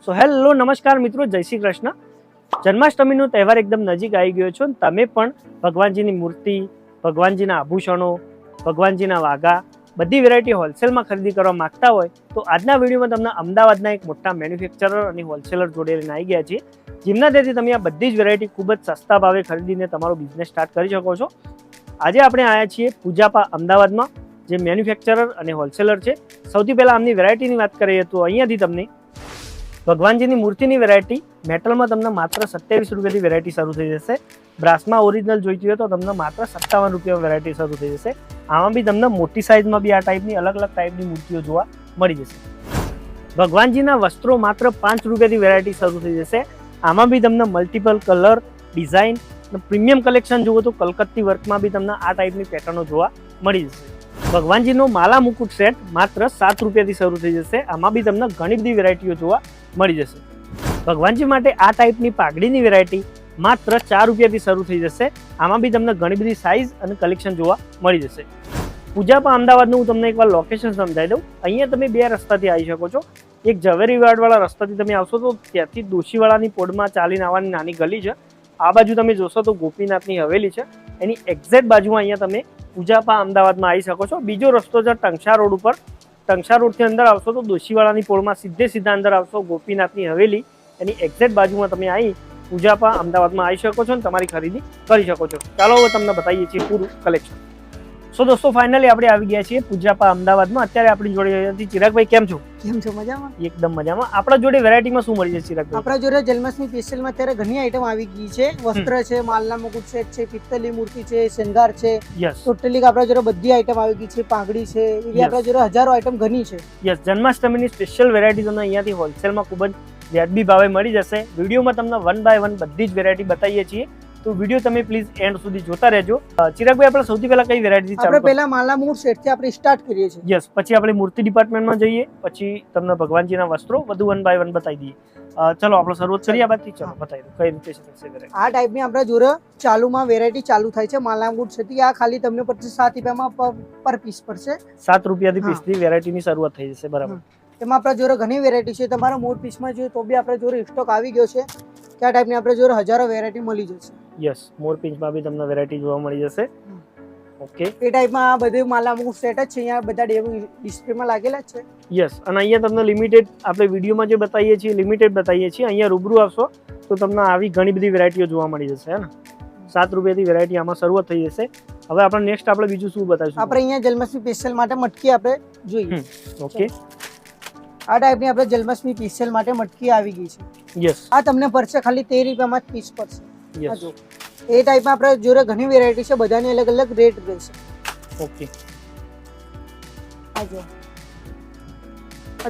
So hello નમસ્કાર મિત્રો, જય શ્રી કૃષ્ણ. જન્માષ્ટમીનો તહેવાર એકદમ નજીક આવી ગયો છે. તમે પણ ભગવાનજીની મૂર્તિ, ભગવાનજીના આભૂષણો, ભગવાનજીના વાઘા બધી વેરાયટી હોલસેલમાં ખરીદી કરવા માંગતા હોય તો આજના વિડીયોમાં તમને અમદાવાદના એક મોટા મેન્યુફેક્ચરર અને હોલસેલર જોડે લઈને આવી ગયા છીએ, જેમના તેથી તમે આ બધી જ વેરાયટી ખૂબ જ સસ્તા ભાવે ખરીદીને તમારો બિઝનેસ સ્ટાર્ટ કરી શકો છો. આજે આપણે આવ્યા છીએ પૂજાપા અમદાવાદમાં, જે મેન્યુફેક્ચરર અને હોલસેલર છે. સૌથી પહેલાં આમની વેરાયટીની વાત કરીએ તો અહીંયાથી તમને ભગવાનજીની મૂર્તિની વેરાયટી મેટલમાં તમને માત્ર 27 રૂપિયાથી વેરાયટી શરૂ થઈ જશે. બ્રાસમાં ઓરિજિનલ જોઈતી હોય તો તમને માત્ર 57 રૂપિયામાં વેરાયટી શરૂ થઈ જશે. આમાં બી તમને મોટી સાઇઝમાં બી આ ટાઈપની અલગ અલગ ટાઈપની મૂર્તિઓ જોવા મળી જશે. ભગવાનજીના વસ્ત્રો માત્ર 5 રૂપિયાથી વેરાયટી શરૂ થઈ જશે. આમાં બી તમને multiple colour, design, premium collection જુઓ તો કલકત્તી વર્કમાં બી તમને આ ટાઈપની પેટર્નો જોવા મળી જશે. ભગવાનજીનો માલા મુકુટ સેટ માત્ર 7 રૂપિયાથી શરૂ થઈ જશે. આમાં બી તમને ઘણી બધી વેરાયટીઓ જોવા મળી જશે. ભગવાનજી માટે આ ટાઈપની પાઘડીની વેરાયટી માત્ર 4 રૂપિયાથી શરૂ થઈ જશે. આમાં બી તમને ઘણી બધી સાઇઝ અને કલેક્શન જોવા મળી જશે. પૂજાપા અમદાવાદનું હું તમને એકવાર લોકેશન સમજાવી દઉં. અહીંયા તમે બે રસ્તાથી આવી શકો છો. એક ઝવેરીવાડવાળા રસ્તાથી તમે આવશો તો ત્યાંથી દોશીવાળાની પોડમાં ચાલીને આવવાની નાની ગલી છે. આ બાજુ તમે જોશો તો ગોપીનાથની હવેલી છે. એની એક્ઝેક્ટ બાજુમાં અહીંયા તમે પૂજાપા અમદાવાદમાં આવી શકો છો. બીજો રસ્તો છે ટંકશા રોડ ઉપર. ટંકશા રોડથી અંદર આવશો તો દોશીવાળાની પોળમાં સીધા અંદર આવશો ગોપીનાથની હવેલી. એની એક્ઝેક્ટ બાજુમાં તમે આવી પૂજાપા અમદાવાદમાં આવી શકો છો અને તમારી ખરીદી કરી શકો છો. ચાલો હવે તમને બતાવીએ છીએ પૂરું કલેક્શન. સો દોસ્તો, ફાઇનલી આપણે આવી ગયા છીએ પૂજાપા અમદાવાદમાં. અત્યારે આપણી જોડે ચિરાગભાઈ, કેમ છો? કેમ છો? મજામાં? એકદમ મજામાં. આપણા જોડે વેરાયટીમાં શું મળી છે ચિરાગભાઈ? આપણા જોડે જન્માષ્ટમી સ્પેશિયલમાં અત્યારે ઘણી આઈટમ આવી ગઈ છે. વસ્ત્ર છે, માલના મુકુટ સેટ છે, પિત્તળની મૂર્તિ છે, શૃંગાર છે. યસ, ટોટલી આપણા જોડે બધી આઈટમ આવી ગઈ છે. પાઘડી છે, એવી આપણા જોડે હજારો આઈટમ ઘણી છે. યસ, જન્માષ્ટમીની સ્પેશિયલ વેરાયટી તમને અહીંયાથી હોલસેલમાં ખૂબ જ વ્યાજબી ભાવે મળી જશે. વિડીયોમાં તમને 1 બાય 1 બધી જ વેરાયટી બતાવીએ છીએ, તો વિડીયો તમે પ્લીઝ એન્ડ સુધી જોતા રહેજો. ચિરાગભાઈ, આપણે સૌથી પહેલા કઈ વેરાયટી ચાલુ? આપણે પહેલા માલના મુકુટ સેટ થી આપણે સ્ટાર્ટ કરીએ છીએ. યસ, પછી આપણે મૂર્તિ ડિપાર્ટમેન્ટમાં જઈએ, પછી તમને ભગવાનજીના વસ્ત્રો બધું 1 બાય 1 બતાવી દઈએ. ચલો આપણે શરૂઆત કરીએ. આ બાદથી ચલો બતાવી દો કઈ રીતે છે. આ ટાઈપની આપણા જોડે ચાલુમાં વેરાયટી ચાલુ થાય છે. માલના મુકુટ સેટ આ ખાલી તમને પડશે 7 રૂપિયામાં પર પીસ પડશે. 7 રૂપિયાથી પીસની વેરાયટીની શરૂઆત થઈ જશે. બરાબર. એમાં આપણા જોડે ઘણી વેરાયટી છે. તમારા મોર પીસમાં જોઈએ તો બી આપણા જોડે સ્ટોક આવી ગયો છે. કે આ ટાઈપની આપણે જોડે હજારો વેરાયટી મળી જશે. યસ, મોર પિંચમાં બી તમને વેરાયટી જોવા મળી જશે. ઓકે, એ ટાઈપમાં આ બધું માલા મુકુટ સેટ જ છે. અહીંયા બધા ડિસ્પ્લેમાં લાગેલા જ છે. યસ, અને અહીંયા તમને લિમિટેડ, આપણે વિડીયોમાં જે બતાવીએ છીએ લિમિટેડ બતાવીએ છીએ. અહીંયા રૂબરૂ આવશો તો તમને આવી ઘણી બધી વેરાયટીઓ જોવા મળી જશે. હે ને, 7 રૂપિયાથી વેરાયટી આમાં શરૂઆત થઈ જશે. હવે આપણે નેક્સ્ટ આપણે બીજું શું બતાવીશું? આપણે અહીંયા જન્માષ્ટમી સ્પેશિયલ માટે મટકી આપણે જોઈએ. ઓકે, આ ટાઈપની આપણે જન્માષ્ટમી સ્પેશિયલ માટે મટકી આવી ગઈ છે. યસ, આ તમને પડશે ખાલી 13 રૂપિયામાં જ પીસ પડશે. યસ, એ ટાઈપમાં આપણે જોડે ઘણી વેરાયટી છે. બધાની અલગ અલગ રેટ રહેશે. ઓકે, આ જો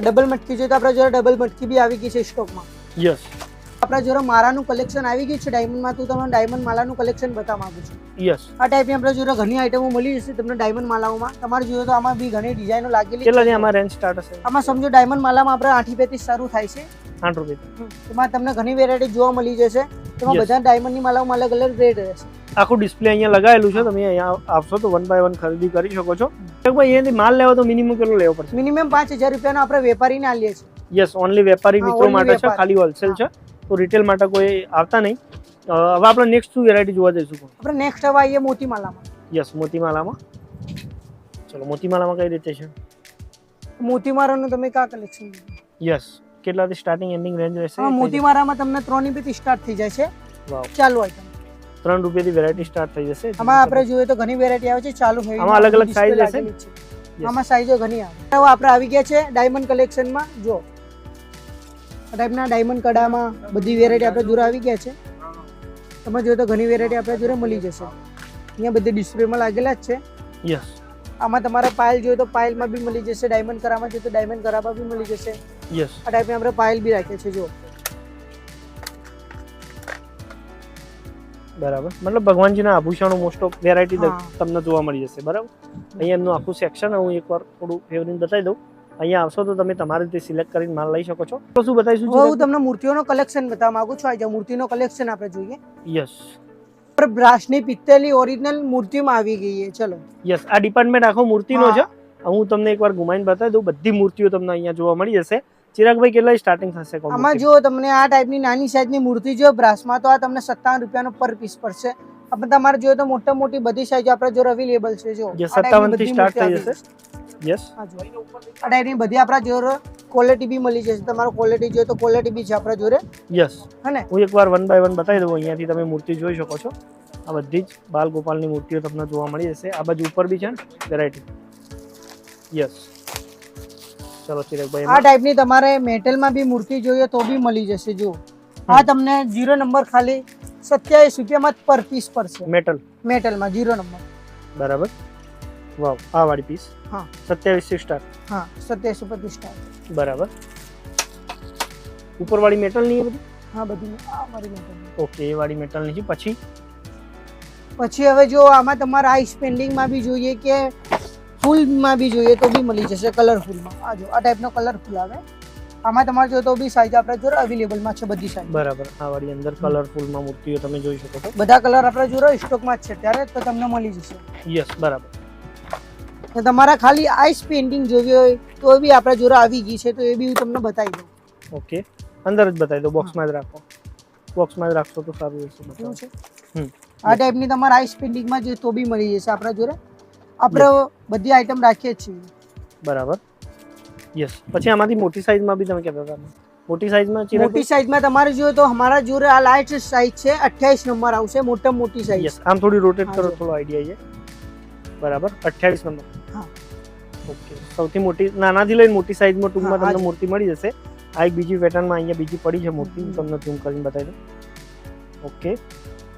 ડબલ મટકી જોઈએ તો આપણા જોડે ડબલ મટકી બી આવી ગઈ છે સ્ટોકમાં. યસ, આપણા જોડે માળાનું કલેક્શન આવી ગયું છે. ડાયમંડમાં તો તમને ડાયમંડ માલાનું કલેક્શન બતાવવા માંગુ છું. યસ, આ ટાઈપની આપણા જોડે ઘણી આઈટમો મળી જશે તમને ડાયમંડ માલાઓમાં. તમારે જોઈએ તો આમાં બી ઘણી ડિઝાઇનો લાગેલી કેટલા છે? આમાં રેન્જ સ્ટાર્ટ હશે? આમાં સમજો ડાયમંડ માલામાં આપણે 8 રૂપિયાથી શરૂ થાય છે. 8 રૂપિયા. એમાં તમને ઘણી વેરાયટી જોવા મળી જશે. એમાં બધા ડાયમંડની માલાઓમાં અલગ અલગ રેટ રહેશે. આખું ડિસ્પ્લે અહીંયા લગાવેલું છે. તમે અહીંયા આવશો તો 1 બાય 1 ખરીદી કરી શકો છો. ભાઈ, અહીંયાથી માલ લેવો તો મિનિમમ કેટલો લેવો પડશે? મિનિમમ 5000 રૂપિયાનો આપણે વેપારીને આલીએ છીએ. યસ, ઓનલી વેપારી મિત્રો માટે છે, ખાલી હોલસેલ છે. તો રિટેલ માટે કોઈ આવતા નહીં. હવે આપણે નેક્સ્ટ શું વેરાયટી જોવા જઈશું? આપણે નેક્સ્ટ હવે આવીએ મોતીમાલામાં. યસ, મોતીમાલામાં. ચલો, મોતીમાલામાં કઈ રીતે છે? મોતીમારાનું તમે કા કલેક્શન? યસ, કેટલાથી સ્ટાર્ટિંગ એન્ડિંગ રેન્જ રહેશે? મોતીમારામાં તમને 3 રૂપિયાથી સ્ટાર્ટ થઈ જાય છે. વાવ, ચાલુ આઈટમ 3 રૂપિયાથી વેરાયટી સ્ટાર્ટ થઈ જશે. આમાં આપણે જોઈએ તો ઘણી વેરાયટી આવે છે. ચાલુ હોય આમાં અલગ અલગ સાઈઝ હશે. આમાં સાઈઝો ઘણી આવે. હવે આપણે આવી ગયા છે ડાયમંડ કલેક્શનમાં. જો આ ટાઈપના ડાયમંડ કડામાં બધી વેરાયટી આપણે જોડે આવી ગયા છે. તમે જોઈએ તો ઘણી વેરાયટી આપણે જોડે મળી જશે. અહીંયા બધી ડિસ્પ્લેમાં લાગેલા જ છે. યસ, આમાં તમારે પાયલ જોઈએ તો પાયલમાં બી મળી જશે. ડાયમંડ કરામાં જોઈએ તો ડાયમંડ કરામાં બી મળી જશે. યસ, આ ટાઈપની આપણે પાયલ બી રાખીએ છીએ. જો બરાબર. મતલબ ભગવાનજીના આભૂષણો મોસ્ટ ઓફ વેરાયટી તમને જોવા મળી જશે. બરાબર. અહીંયા એમનું આખું સેક્શન હું એકવાર થોડું ફેવરિંગ બતાવી દઉં. અહીંયા આવશો તો તમે તમારી રીતે સિલેક્ટ કરીને માલ લઈ શકો છો. તો શું બતાવીશું? હું તમને મૂર્તિઓનો કલેક્શન બતાવવા માંગુ છું. આ મૂર્તિનો કલેક્શન આપણે જોઈએ. યસ, બ્રાસની પિત્તળની ઓરિજિનલ મૂર્તિમાં આવી ગઈ છે. ચલો, યસ, આ ડિપાર્ટમેન્ટ આખો મૂર્તિનો છે. હું તમને એકવાર ઘુમાઈને બતાવી દઉં. બધી મૂર્તિઓ તમને અહીંયા જોવા મળી જશે. ચિરાગભાઈ કેટલા સ્ટાર્ટિંગ થશે આમાં જો તમને આ ટાઈપની નાની સાઈઝની મૂર્તિ જો બ્રાસમાં તો આ તમને 57 રૂપિયાનો પર પીસ પડશે. આપણે તમારે જોઈએ તો મોટા મોટી બધી સાઈઝ આપણે જો અવેલેબલ છે. જો જે 57 થી સ્ટાર્ટ થઈ જશે. યસ, આ ટાઈપની બધી આપણા જોડે ક્વોલિટી બી મળી જશે. તમારો ક્વોલિટી જોઈએ તો ક્વોલિટી બી છે આપણા જોડે. યસ, હને હું એકવાર 1 બાય 1 બતાવી દઉં. અહીંયાથી તમે મૂર્તિ જોઈ શકો છો. આ બધી જ બાલ ગોપાલની મૂર્તિઓ તમને જોવા મળી જશે. આ બાજુ ઉપર બી છે ને વેરાયટી. યસ, ચલો ચિરાગભાઈ, આ ટાઈપની તમારે મેટલમાં બી મૂર્તિ જોઈએ તો બી મળી જશે. જો આ તમને 0 નંબર ખાલી 27 રૂપિયામાં પર પીસ પડશે. મેટલમાં 0 નંબર. બરાબર. વાવ, આ વાળી પીસ. હા, 27 થી સ્ટાર્ટ. હા, 27 ઉપર સ્ટાર્ટ. બરાબર. ઉપર વાળી મેટલ ની બધી? હા, બધી આ વાળી મેટલ. ઓકે, એ વાળી મેટલ ની છે. પછી હવે જો આમાં તમારે આ સ્પેન્ડિંગમાં બી જોઈએ કે ફૂલમાં બી જોઈએ તો બી મળી જશે. કલરફુલમાં આ જો આ ટાઈપનો કલરફુલ આવે. આમાં તમારે જો તો બી સાઈઝ આપણા જોડે અવેલેબલમાં છે બધી સાઈઝ. બરાબર. આ વાળી અંદર કલરફુલમાં મૂર્તિઓ તમે જોઈ શકો છો. બધા કલર આપણા જોડે સ્ટોકમાં જ છે ત્યારે તો તમને મળી જશે. યસ, બરાબર. તો તમારા ખાલી આઈસ પેઇન્ટિંગ જોવી હોય તો બી આપણા જોડે આવી ગઈ છે, તો એ બી હું તમને બતાવી દઉં. ઓકે, અંદર જ બતાવી દો. બોક્સમાં જ રાખો. બોક્સમાં જ રાખશો તો સારું રહેશે. શું છે આ ટાઈપની તમારા આઈસ પેઇન્ટિંગમાં જોઈએ તો બી મળી જશે આપણા જોડે. આપણે બધી આઈટમ રાખીએ છીએ. બરાબર. યસ, પછી આમાંથી મોટી સાઈઝમાં બી તમે કહેતા હતા. મોટી સાઈઝમાં તમારે જોઈએ તો અમારા જોડે આ લાર્જ સાઈઝ છે. 28 નંબર આવશે. મોટી સાઈઝ. યસ, આમ થોડી રોટેટ કરો, થોડો આઈડિયા છે. બરાબર. 28 નંબર. હા, ઓકે. સૌથી મોટી, નાનાથી લઈને મોટી સાઈઝમાં ટૂંકમાં તમને મૂર્તિ મળી જશે. આ એક બીજી પેટર્નમાં અહીંયા બીજી પડી છે મૂર્તિ. હું તમને ઝૂમ કરીને બતાવી દઉં. ઓકે,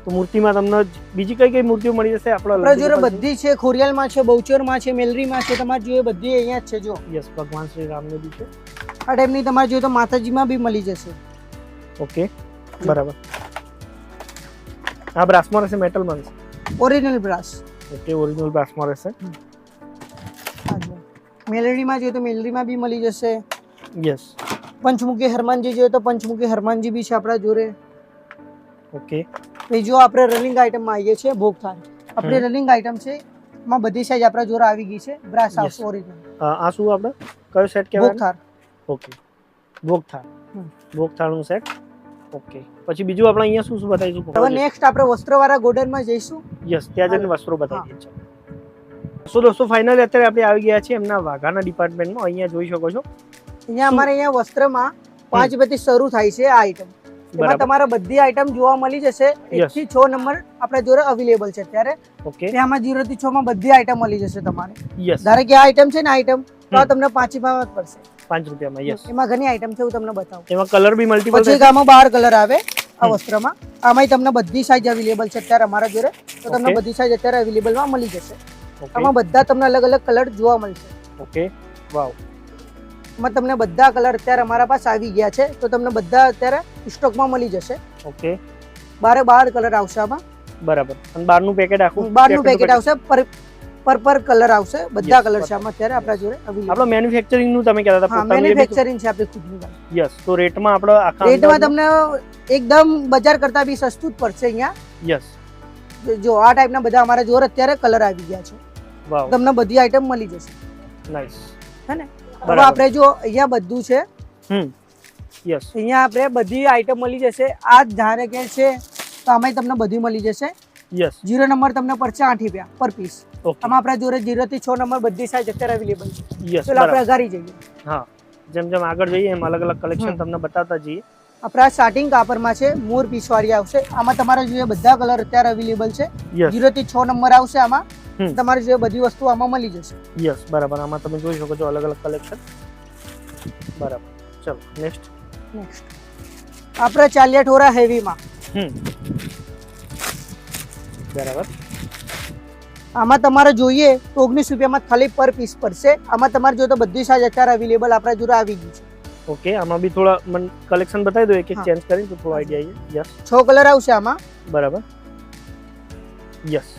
તો મૂર્તિમાં તમને બીજી કઈ કઈ મૂર્તિઓ મળી જશે? આપણા જોડે બધી છે. ખોડિયાલમાં છે, બહુચરમાં છે, મેલરીમાં છે. તમારે જોઈએ બધી અહીંયા જ છે. જો યસ, ભગવાન શ્રી રામની બી છે. આ ટાઈપની તમારે જોઈએ તો માતાજીમાં બી મળી જશે. ઓકે, બરાબર. આ બ્રાસમાં રહેશે, મેટલમાં રહેશે? Original brass. ઓકે, ઓરિજિનલ બ્રાસમાં રહેશે. મેલરીમાં જોઈએ તો મેલરીમાં બી મળી જશે. યસ. પંચમુખી હનુમાનજી જોઈએ તો પંચમુખી હનુમાનજી બી છે આપણા જોડે. ઓકે. જો આપણે રનિંગ આઈટમમાં આવીએ છીએ ભોગથાળ. આપણી રનિંગ આઈટમ છે, એમાં બધી સાઈઝ આપણા જોડે આવી ગઈ છે. બ્રાસ આવશે ઓરિજિનલ. આ શું આપણે કયો સેટ કહેવાય? ભોગથાળ. ઓકે, ભોગથાળનું સેટ. ઓકે, પછી બીજું આપણે અહીંયા શું શું બતાવીશું? હવે નેક્સ્ટ આપણે વસ્ત્રવાળા ગોડાઉનમાં જઈશું. યસ, ત્યાં જઈને વસ્ત્રો બતાવીએ છીએ. સો દોસ્તો, ફાઇનલી અત્યારે આપણે આવી ગયા છીએ એમના વાઘાના ડિપાર્ટમેન્ટમાં. અહીંયા જોઈ શકો છો. અહીંયા અમારે અહીંયા વસ્ત્રમાં 5 રૂપિયાથી શરૂ થાય છે આ આઈટમ. એમાં તમારે બધી આઈટમ જોવા મળી જશે. 1 થી 6 નંબર આપણા જોડે અવેલેબલ છે અત્યારે. ઓકે, એમાં 0 થી 6 માં બધી આઈટમ મળી જશે તમારે. યસ, ધારો કે આ આઈટમ છે ને આઈટમ તો આ તમને 5 રૂપિયામાં જ પડશે. 5 રૂપિયામાં. યસ, એમાં ઘણી આઈટમ છે, હું તમને બતાવું. એમાં કલર બી મલ્ટીપલ. પછી આમાં 12 કલર આવે આ વસ્ત્રમાં. આમાંય તમને બધી સાઈઝ અવેલેબલ છે અત્યારે અમારા જોડે. તો તમને બધી સાઈઝ અત્યારે અવેલેબલમાં મળી જશે. આમાં બધા તમને અલગ અલગ કલર જોવા મળશે. ઓકે, વાવ. એમાં તમને બધા કલર અત્યારે અમારા પાસે આવી ગયા છે, તો તમને બધા અત્યારે સ્ટોકમાં મળી જશે. ઓકે, 12 કલર આવશે આમાં. બરાબર. અને 12 નું પેકેટ આખું? 12 નું પેકેટ આવશે. પર કલર આવશે. બધા કલર છે આમાં અત્યારે આપણા જોડે અવેલેબલ. આપણો મેન્યુફેક્ચરિંગ નું તમે કહેતા હતા? હા, મેન્યુફેક્ચરિંગ છે આપણી ખુદની. યસ, તો રેટમાં આપણો આખા રેટમાં તમને એકદમ બજાર કરતા બી સસ્તું જ પડશે અહીંયા. યસ, જો આ ટાઈપના બધા અમારા જોડે અત્યારે કલર આવી ગયા છે. વાવ, તમને બધી આઈટમ મળી જશે. નાઈસ. હે ને? હવે આપણે જો અહીંયા બધું છે. યસ, અહીંયા આપણે બધી આઈટમ મળી જશે. આ ધારે કે છે તો આમાં તમને બધી મળી જશે. યસ, 0 નંબર તમને પડશે 8 રૂપિયા પર પીસ. ઓકે, આમાં આપણા જોડે 0 થી 6 નંબર બધી સાઈઝ અત્યારે અવેલેબલ છે. યસ, ચલો આપણે અગાડી જઈએ. હા, જેમ જેમ આગળ જઈએ એમ અલગ અલગ કલેક્શન તમને બતાવતા જઈએ. આપણા સ્ટાર્ટિંગ કાપડમાં છે મોર પીસવાળી આવશે. આમાં તમારે જોઈએ બધા કલર અત્યારે અવેલેબલ છે. 0 થી 6 નંબર આવશે આમાં. તમારે જોઈએ બધી વસ્તુ આમાં મળી જશે. યસ, બરાબર. આમાં તમે જોઈ શકો છો અલગ અલગ કલેક્શન. બરાબર. ચલો નેક્સ્ટ આપણે ચાલ્યા ઠોરા હેવીમાં. બરાબર. આમાં તમારે જોઈએ તો 19 રૂપિયામાં ખાલી પર પીસ પડશે. આમાં તમારે જોઈએ તો બધી સાઈઝ અત્યારે અવેલેબલ આપણા જોડે આવી ગઈ છે. ઓકે, આમાં બી થોડા મને કલેક્શન બતાવી દો, એક એક ચેન્જ કરીને તો થોડો આઈડિયા આવી. યસ, 6 કલર આવશે આમાં. બરાબર. યસ,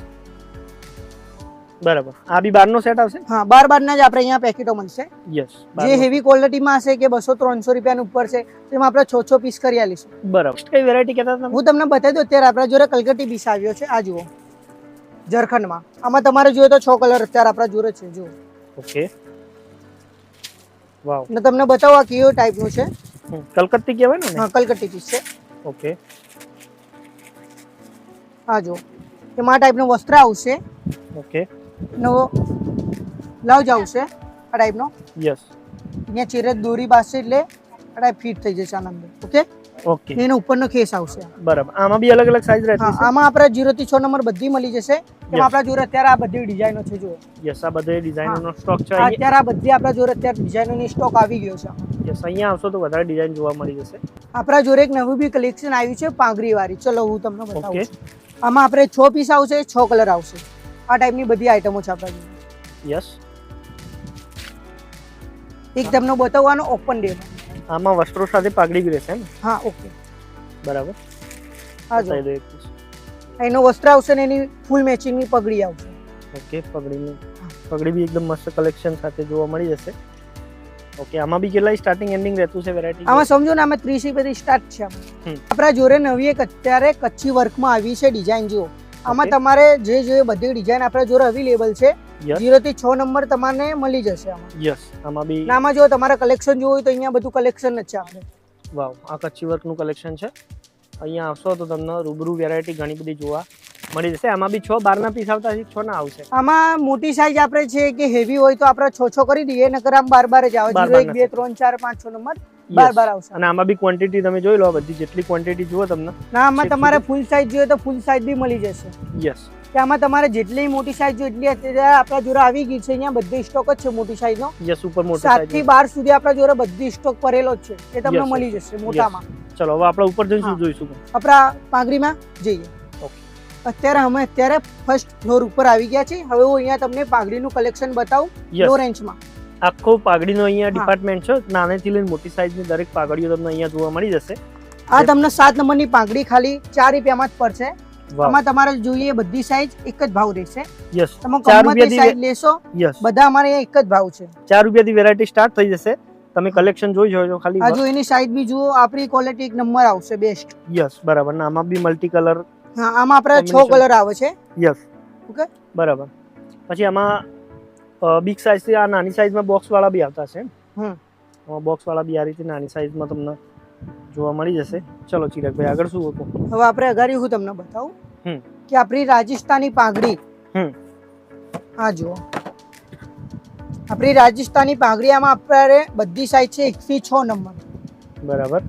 બરાબર. આ બી 12 નો સેટ આવશે? હા, 12 ના જ આપણે અહીંયા પેકેટો મળશે. યસ, જે હેવી ક્વોલિટીમાં હશે કે 200-300 રૂપિયાનું ઉપર છે તેમાં આપણે 6 પીસ કરી આલીશું. બરાબર. કઈ વેરાયટી કહેતા હતા? હું તમને બતાવી દઉં. અત્યારે આપણા જોડે કલકત્તી પીસ આવ્યો છે. આ જુઓ, ઝરખંડમાં. આમાં તમારે જોઈએ તો 6 કલર અત્યારે આપણા જોડે છે. જુઓ. ઓકે, વાવ. અને તમને બતાવો આ કેવો ટાઈપનું છે. કલકત્તી કહેવાય ને? હા, કલકત્તી પીસ છે. ઓકે. હા જો એમાં આ ટાઈપનું વસ્ત્ર આવશે. ઓકે. નવો બ્લાઉઝ આવશે આ ટાઈપનો. યસ. અહીંયા ચેરે દોરી બાંધશે એટલે આ ટાઈપ ફિટ થઈ જશે આના અંદર. ઓકે. ઓકે. એનો ઉપરનો ખેસ આવશે. બરાબર. આમાં બી અલગ અલગ સાઈઝ રહેતી હા, છે? આમાં આપણા 0 થી 6 નંબર બધી મળી જશે. એમાં આપણા જોડે અત્યારે આ બધી ડિઝાઇનો છે જો. યસ, આ બધે ડિઝાઇનનો સ્ટોક છે. અત્યારે આ બધી આપણા જોડે અત્યારે ડિઝાઇનોની સ્ટોક આવી ગયો છે. યસ, અહીંયા આવશો તો વધારે ડિઝાઇન જોવા મળી જશે. આપણા જોડે એક નવું બી કલેક્શન આવ્યું છે પાંગરી વાળી. ચલો હું તમને બતાવું ઓકે. છું. આમાં આપણે 6 પીસ આવશે, 6 કલર આવશે. આ ટાઈપની બધી આઈટમો છે આપણા જોડે. યસ. એક તમને બતાવવાનો ઓપન ડે. આમાં વસ્ત્રો સાથે પાઘડી બી રહેશે ને? હા, ઓકે. બરાબર. હા જો બતાવી દો એક piece. એનો વસ્ત્ર આવશે ને એની ફૂલ મેચિંગની પગડી આવશે. ઓકે. પગડી બી એકદમ મસ્ત કલેક્શન સાથે જોવા મળી જશે. ઓકે. આમાં બી કેટલા સ્ટાર્ટિંગ એન્ડિંગ રહેતું છે વેરાયટી? આમાં સમજો ને આમાં 30 થી સ્ટાર્ટ છે. આપણા જોડે નવી એક અત્યારે કચ્છી વર્કમાં આવી છે ડિઝાઇન જુઓ. આમાં તમારે જે જોઈએ બધી ડિઝાઇન આપણા જોડે અવેલેબલ છે. 0 થી 6 નંબર તમને મળી જશે આમાં. યસ. આમાં બી આમાં જો તમારે કલેક્શન જોવું હોય તો અહીંયા બધું કલેક્શન જ છે આપણે. વાવ. આ કચ્છી વર્કનું કલેક્શન છે. અહીંયા આવશો તો તમને રૂબરૂ વેરાયટી ઘણી બધી જોવા મળી જશે. આમાં બી 6 12 પીસ આવતા છે, 6 ના આવશે. આમાં મોટી સાઈઝ આપણે છે કે હેવી હોય તો આપણે 6 કરી દઈએ, નકર આમ 12 જ આવે. 0 1 2 3 4 5 6 નંબર 12 આવશે. અને આમાં બી ક્વોન્ટિટી તમે જોઈ લો, બધી જેટલી ક્વોન્ટિટી જુઓ તમને. ના, આમાં તમારે ફૂલ સાઈઝ જોઈએ તો ફૂલ સાઈઝ બી મળી જશે. યસ. કે આમાં તમારે જેટલી મોટી સાઈઝ જોઈએ એટલી અત્યારે આપણા જોડે આવી ગઈ છે. અહીંયા બધી સ્ટોક જ છે મોટી સાઈઝનો. યસ, ઉપર મોટી 7 થી 12 સુધી આપણા જોડે બધી સ્ટોક ભરેલો જ છે. એ તમને Yes, મળી જશે મોટામાં. ચલો હવે આપણે ઉપર જઈને શું જોઈશું? આપણા પાંગરીમાં જઈએ. અત્યારે ફર્સ્ટ ફ્લોર ઉપર આવી ગયા છે. હવે હું અહીંયા તમને પાંગડીનું કલેક્શન બતાવું લો રેન્જમાં. આખો પાઘડીનો અહીંયા ડિપાર્ટમેન્ટ છે. નાનેથી લઈને મોટી સાઈઝની દરેક પાઘડીઓ તમને અહીંયા જોવા મળી જશે. આ તમને 7 નંબરની પાંગડી ખાલી 4 રૂપિયામાં જ પડશે. આમાં તમારે જોઈએ બધી સાઈઝ એક જ ભાવ રહેશે. યસ. તમે કમરથી સાઈઝ લેશો યસ, બધા અમારે એક જ ભાવ છે. 4 રૂપિયાથી વેરાયટી સ્ટાર્ટ થઈ જશે. તમે કલેક્શન જોઈ શકો ખાલી. આ જો એની સાઈઝ બી જુઓ, આપણી ક્વોલિટી એક નંબર આવશે, બેસ્ટ. યસ, બરાબર. ને આમાં બી મલ્ટી કલર. હા, આમાં આપણે 6 કલર આવે છે. યસ. ઓકે, બરાબર. પછી આમાં બિગ સાઈઝ થી આ નાની સાઈઝમાં બોક્સ વાળા બી આવતા છે. બોક્સ વાળા બી આ રીતે નાની સાઈઝમાં તમને જોવા મળી જશે. ચલો ચિરાગભાઈ, આગળ શું હતું? હવે આપણે અગાડી હું તમને બતાવું કે આપણી રાજસ્થાની પાંગડી. હા જુઓ, આપણી રાજસ્થાની પાંગડી આમાં આપણે બધી સાઈઝ છે 1 થી 6 નંબર. બરાબર.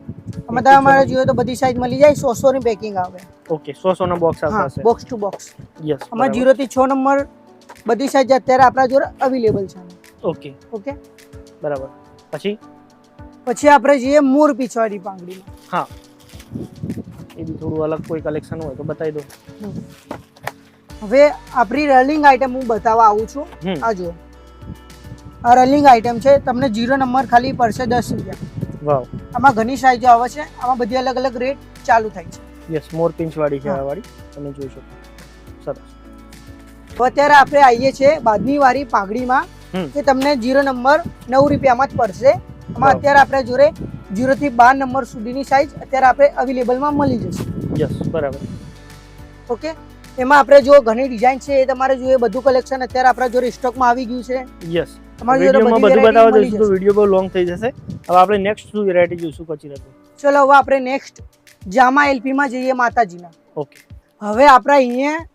આમાં તમારે જોઈએ તો બધી સાઈઝ મળી જાય. 100 ની પેકિંગ આવે. ઓકે, 100 ના બોક્સ આવતા છે. Box to box. યસ. આમાં 0 થી 6 નંબર બધી સાઈઝ અત્યારે આપણા જોડે અવેલેબલ છે. ઓકે. ઓકે, બરાબર. પછી આપણે જઈએ મોર પીછવાડી પાંગડીમાં. હા, એ બી થોડું અલગ કોઈ કલેક્શન હોય તો બતાવી દો. હવે આપણી રલિંગ આઈટમ હું બતાવવા આવું છું. આ જુઓ, આ રલિંગ આઈટમ છે. તમને 0 નંબર ખાલી પડશે 10 રૂપિયા. વાવ. આમાં ઘણી સાઈઝો આવે છે. આમાં બધી અલગ અલગ રેટ ચાલુ થાય છે. યસ, મોર પિંચ વાળી છે આ વાળી, તમે જોઈ શકો. સરસ. તો અત્યારે આપણે આવીએ છીએ બાદની વાળી પાંગડીમાં કે તમને 0 નંબર 9 રૂપિયામાં જ પડશે. આમાં અત્યારે આપણે જોડે 0 થી 12 નંબર સુધીની સાઈઝ અત્યારે આપણે અવેલેબલમાં મળી જશે. યસ, બરાબર. ઓકે, એમાં આપણે જો ઘણી ડિઝાઇન છે એ તમારે જોઈએ બધું કલેક્શન અત્યારે આપણા જોડે સ્ટોકમાં આવી ગયું છે. યસ, તમારે વિડિયોમાં બધું બતાવવા જઈશું તો વિડિયો બહુ લોંગ થઈ જશે. હવે આપણે નેક્સ્ટ શું વેરાયટી જોઈશું પછી રહેતું? ચલો હવે આપણે નેક્સ્ટ જામા એલપીમાં જઈએ માતાજીના. ઓકે. હવે આપણે અહીંયા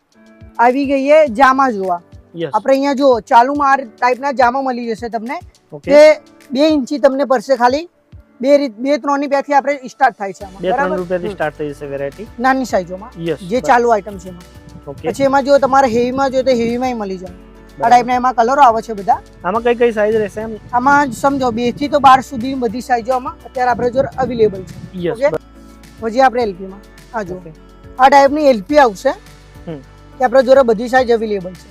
આવી ગઈએ જામા જોવા. યસ. આપણે અહીંયા જો ચાલુમાં આ ટાઈપના જામા મળી જશે તમને. ઓકે. કે 2 ઇંચી તમને પડશે ખાલી. 2-3 ની પેથી આપણે સ્ટાર્ટ થાય છે આમાં. 2-3 રૂપિયાથી સ્ટાર્ટ થઈ જશે વેરાયટી નાની સાઈઝોમાં. યસ, જે ચાલુ આઈટમ છે એમાં. ઓકે. પછી એમાં જો તમારે હેવીમાં જોઈએ તો હેવીમાંય મળી જાય. આ ટાઈપના એમાં કલરો આવે છે બધા. આમાં કઈ સાઈઝ રહેશે એમ? આમાં સમજો 2 થી તો 12 સુધી બધી સાઈઝો આમાં અત્યારે આપણે જોડે અવેલેબલ છે. યસ. પછી આપણે એલપીમાં આ જો આ ટાઈપની એલપી આવશે કે આપણે જોડે બધી સાઈઝ અવેલેબલ છે.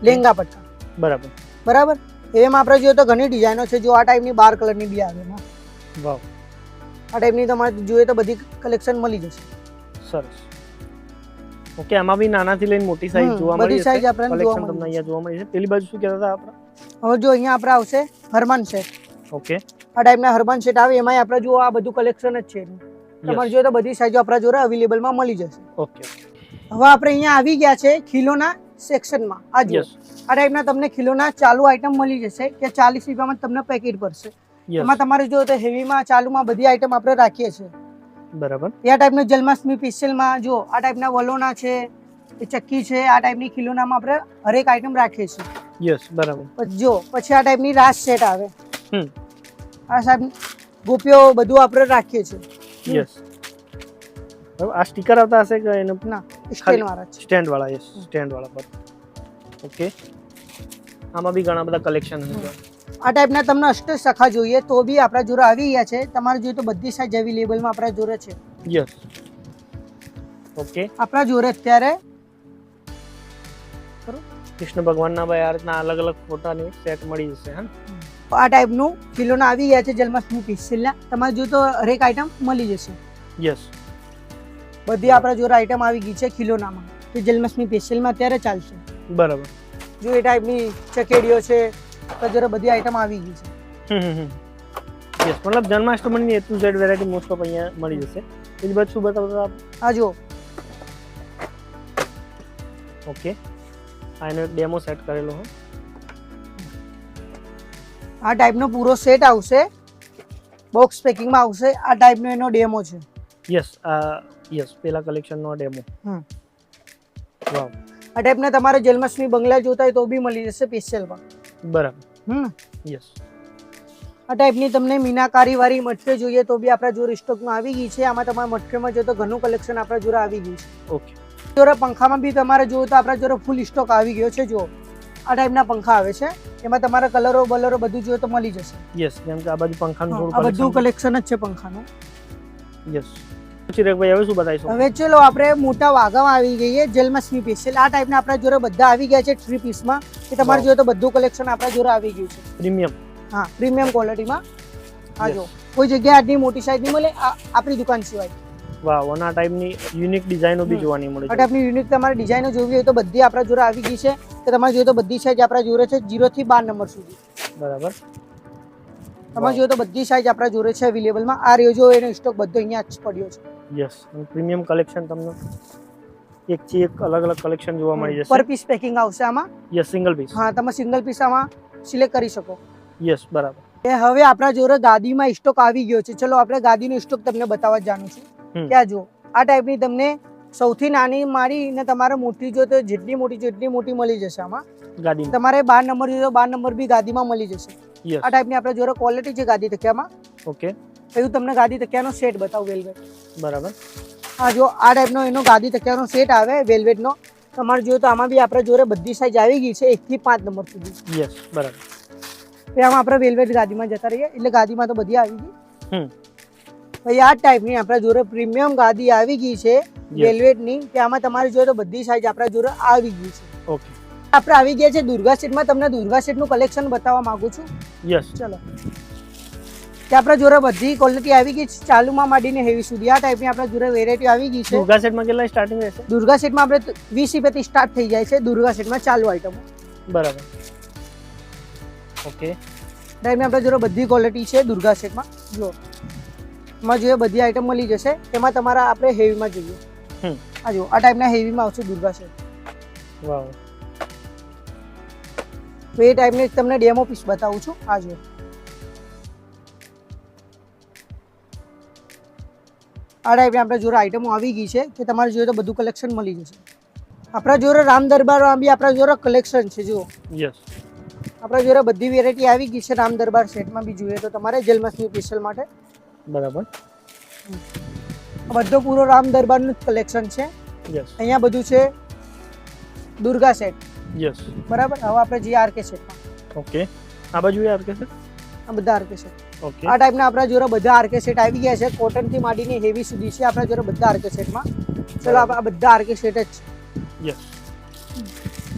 લેંગા પટ્ટા. બરાબર. બરાબર. એમાં આપણે જોઈએ તો ઘણી ડિઝાઇનો છે. જો આ ટાઈપની 12 કલરની બી આવે. વાવ. આ ટાઈપની તમારે જોઈએ તો બધી કલેક્શન મળી જશે. સરસ. ઓકે, આમાં બી નાનાથી લઈને મોટી સાઈઝ જોવા મળી જશે. સાઈઝ આપણને કલેક્શન તમને અહીંયા જોવા મળી છે. પેલી બાજુ શું કહેતા હતા આપણે? હવે જો અહીંયા આપણે આવશે હરમાન સેટ. ઓકે. આ ટાઈપના હરમાન સેટ આવે. એમાં આપણે જો આ બધું કલેક્શન જ છે. તમારે જોઈએ તો બધી સાઈઝો આપણા જોડે અવેલેબલમાં મળી જશે. ઓકે. હવે આપણે અહીંયા આવી ગયા છે ખીલોના સેક્શનમાં. આ જો આ ટાઈપના તમને ખીલોના ચાલુ આઈટમ મળી જશે કે 40 રૂપિયામાં તમને પેકેટ પડશે. યસ એમાં તમારે જો તો હેવીમાં ચાલુમાં બધી આઈટમ આપણે રાખીએ છીએ. બરાબર. એ ટાઈપનો જન્માષ્ટમી સ્પેશિયલમાં જો આ ટાઈપના વલોના છે, એ ચક્કી છે, આ ટાઈપની ખીલોનામાં આપણે હરેક આઈટમ રાખીએ છીએ. યસ બરાબર. પછી આ ટાઈપની રાસ સેટ આવે. હમ. આ સાહેબ ગોપીઓ બધું આપણે રાખીએ છીએ. યસ. આ સ્ટીકર આવતા હશે કે એનો ના, સ્ટેન્ડ વાળા છે. સ્ટેન્ડ વાળા. યસ સ્ટેન્ડ વાળા પર. ઓકે. આમાં બી ઘણા બધા કલેક્શન છે. આ ટાઈપના તમને અષ્ટ સખા જોઈએ તો બી આપણા જોડે આવી ગયા છે. તમારે જોઈએ તો બધી સાઈઝ અવેલેબલમાં આપણા જોડે છે. યસ. ઓકે. આપણા જોડે અત્યારે કૃષ્ણ ભગવાનના ભાઈ આ રીતના અલગ અલગ ફોટાની સેટ મળી જશે. હા, આ ટાઈપનું કિલોના આવી ગયા છે જન્માષ્ટમી સ્પેશિયલના. તમારે જોઈએ તો હરેક આઈટમ મળી જશે. યસ. બધી આપણા જોડે આઈટમ આવી ગઈ છે ખીલોનામાં, કે જન્માષ્ટમી સ્પેશિયલમાં અત્યારે ચાલશે. બરાબર. જો એ ટાઈપની ચકેડીઓ છે, તો જરા બધી આઈટમ આવી ગઈ છે. યસ, મતલબ જન્માષ્ટમીની A to Z variety most of અહીંયા મળી જશે. બીજી બાજુ શું બતાવતા આપ? આ જો ઓકે. આ એનો એક ડેમો સેટ કરેલો હો. આ ટાઈપનો પૂરો સેટ આવશે, બોક્સ પેકિંગમાં આવશે. આ ટાઈપનો એનો ડેમો છે. યસ. યસ, પેલા કલેક્શનનો ડેમો. વાવ. આ ટાઈપના તમારે જન્માષ્ટમી બંગલા જોતા હોય તો બી મળી જશે સ્પેશિયલમાં. બરાબર. યસ. આ ટાઈપની તમને મીનાકારી વાળી મટકે જોઈએ તો બી આપણા જોડે સ્ટોકમાં આવી ગઈ છે. આમાં તમારા મટકેમાં જો તો ઘણું કલેક્શન આપણા જોડે આવી ગયું છે. ઓકે. જોડે પંખામાં બી તમારે જોયું તો આપણા જોડે ફૂલ સ્ટોક આવી ગયો છે. જો આ ટાઈપના પંખા આવે છે, એમાં તમારે કલરો બલરો બધું જોઈએ તો મળી જશે. યસ, જેમ કે આ બાજુ પંખાનું આ બધું કલેક્શન જ છે પંખાનું. યસ. ચિરાગભાઈ હવે શું બતાવીશું? હવે ચલો આપણે મોટા વાઘામાં આવી ગઈએ જન્માષ્ટમી સ્પેશિયલ. આ ટાઈપના આપણા જોડે બધા આવી ગયા છે 3 પીસમાં, કે તમારે જોઈએ તો બધું કલેક્શન આપણા જોડે આવી ગયું છે. પ્રીમિયમ. હા, પ્રીમિયમ ક્વોલિટીમાં. આ જો કોઈ જગ્યાએ આટલી મોટી સાઈઝ નહીં મળે આપણી દુકાન સિવાય. વાવ. અને આ ટાઈપની યુનિક ડિઝાઇનો બી જોવાની મળે છે. આ ટાઈપની યુનિક તમારે ડિઝાઇનો જોવી હોય તો બધી આપણા જોડે આવી ગઈ છે. કે તમારે જોઈએ તો બધી સાઈઝ આપણા જોડે છે 0 થી 12 નંબર સુધી. બરાબર. તમારે જોઈએ તો બધી સાઈઝ આપણા જોડે છે અવેલેબલમાં. આ રહ્યો જો એનો સ્ટોક બધો અહીંયા જ પડ્યો છે. યસ. પ્રીમિયમ કલેક્શન તમને એકથી એક અલગ અલગ કલેક્શન જોવા મળી જશે. પર પીસ પેકિંગ આવશે આમાં. Yes, single piece. હા, તમે સિંગલ પીસ આમાં સિલેક્ટ કરી શકો. યસ, બરાબર. હવે આપણા જોડે ગાદીમાં સ્ટોક આવી ગયો છે. ચલો આપણે ગાદીનો સ્ટોક તમને બતાવવા જાણું છું. ત્યાં જો આ ટાઈપની તમને સૌથી નાની મારી ને તમારે મોટી જો તો જેટલી મોટી મળી જશે આમાં ગાદી. તમારે 12 નંબર જોઈએ તો 12 નંબર બી ગાદીમાં મળી જશે. આ ટાઈપની આપણે જોડે ક્વોલિટી છે ગાદી તકિયામાં. ઓકે. એવું તમને ગાદી તકિયાનો સેટ બતાવું વેલ્વેટ. બરાબર. હા, જો આ ટાઈપનો એનો ગાદી તકિયાનો સેટ આવે વેલ્વેટનો. તમારે જોઈએ તો આમાં બી આપણે જોડે બધી સાઈઝ આવી ગઈ છે 1 થી 5 નંબર સુધી. યસ, બરાબર. આમાં આપણે વેલ્વેટ ગાદીમાં જતા રહીએ એટલે ગાદીમાં તો બધી આવી ગઈ. ભાઈ આ ટાઈપની આપણા જોડે પ્રીમિયમ ગાદી આવી ગઈ છે વેલ્વેટની, કે આમાં તમારે જોઈએ તો બધી સાઈઝ આપણા જોડે આવી ગઈ છે. ઓકે. આપણે આવી ગયા છે દુર્ગા સેટમાં. તમને દુર્ગા સેટનું કલેક્શન બતાવવા માંગુ છું. યસ. ચલો, કે આપણા જોડે બધી ક્વોલિટી આવી ગઈ છે, ચાલુમાં માંડીને હેવી સુધી. આ ટાઈપની આપણા જોડે વેરાયટી આવી ગઈ છે. દુર્ગા સેટમાં કેટલા સ્ટાર્ટિંગ રહેશે? દુર્ગા સેટમાં આપણે 20 રૂપિયાથી સ્ટાર્ટ થઈ જાય છે દુર્ગા સેટમાં ચાલુ આઈટમો. બરાબર. ઓકે. ટાઈપની આપણા જોડે બધી ક્વોલિટી છે દુર્ગા સેટમાં. જો એમાં જોઈએ બધી આઈટમ મળી જશે. એમાં તમારા આપણે હેવીમાં જોઈએ. આ જો આ ટાઈપના હેવીમાં આવશે દુર્ગા સેટ. વાવ. તો એ ટાઈપની તમને ડેમો પીસ બતાવું છું. આ જો આ ટાઈપની આપણે જોડે આઈટમો આવી ગઈ છે, કે તમારે જોઈએ તો બધું કલેક્શન મળી જશે. આપણા જોડે રામ દરબારમાં બી આપણા જોડે કલેક્શન છે. જુઓ, યસ, આપણા જોડે બધી વેરાયટી આવી ગઈ છે. રામ દરબાર સેટમાં બી જોઈએ તો તમારે જન્માષ્ટમી સ્પેશિયલ માટે. બરાબર. બધો પૂરો રામ દરબારનું જ કલેક્શન છે. યસ. અહીંયા બધું છે દુર્ગા સેટ. યસ, બરાબર. હવે આપણે જઈએ આરકે સેટમાં. ઓકે. આ બાજુ આરકે સેટ. આ બધા આરકે સેટ. ઓકે. આ ટાઈપના આપણા જોડે બધા આરકે સેટ આવી ગયા છે. કોટન થી માંડીને હેવી સુધી છે આપણા જોડે બધા આરકે સેટમાં. ચલો આ બધા આરકે સેટ જ છે. યસ.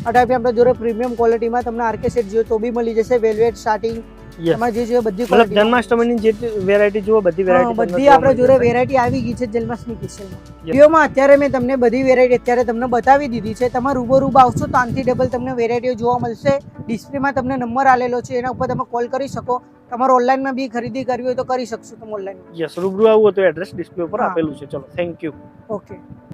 આ ટાઈપની આપણા જોડે પ્રીમિયમ ક્વોલિટીમાં તમને આરકે સેટ જોઈએ તો બી મળી જશે. વેલ્વેટ સ્ટાર્ટિંગ તમારે જે જોઈએ બધી મતલબ જન્માષ્ટમીની જે વેરાયટી જુઓ બધી વેરાયટી બધી આપણા જોડે વેરાયટી આવી ગઈ છે જન્માષ્ટમી સ્પેશિયલમાં. વિડીયોમાં અત્યારે મેં તમને બધી વેરાયટી અત્યારે તમને બતાવી દીધી છે. તમે રૂબરૂ આવશો તો આનથી ડબલ તમને વેરાયટીઓ જોવા મળશે. ડિસ્પ્લેમાં તમને નંબર આલેલો છે, એના ઉપર તમે કોલ કરી શકો. તમારે ઓનલાઈનમાં બી ખરીદી કરવી હોય તો કરી શકશો તમે ઓનલાઈન. યસ, રૂબરૂ આવવું હોય તો એડ્રેસ ડિસ્પ્લે ઉપર આપેલું છે. ચલો, થેન્ક યુ. ઓકે.